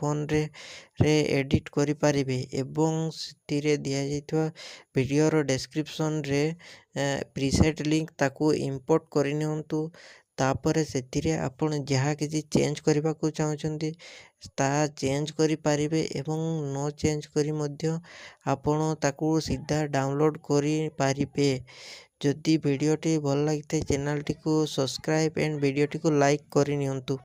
ଫୋନ୍ରେ ଏଡ଼ିଟ୍ କରିପାରିବେ ଏବଂ ସେଥିରେ ଦିଆଯାଇଥିବା ଭିଡ଼ିଓର ଡେସ୍କ୍ରିପସନ୍ରେ ପ୍ରିସେଟ୍ ଲିଙ୍କ୍ ତାକୁ ଇମ୍ପୋର୍ଟ କରିନିଅନ୍ତୁ। ତାପରେ ସେଥିରେ ଆପଣ ଯାହା କିଛି ଚେଞ୍ଜ କରିବାକୁ ଚାହୁଁଛନ୍ତି ତାହା ଚେଞ୍ଜ କରିପାରିବେ ଏବଂ ନ ଚେଞ୍ଜ କରି ମଧ୍ୟ ଆପଣ ତାକୁ ସିଧା ଡାଉନଲୋଡ଼୍ କରିପାରିବେ। ଯଦି ଭିଡ଼ିଓଟି ଭଲ ଲାଗିଥାଏ ଚ୍ୟାନେଲଟିକୁ ସବସ୍କ୍ରାଇବ୍ ଆଣ୍ଡ ଭିଡ଼ିଓଟିକୁ ଲାଇକ୍ କରିନିଅନ୍ତୁ।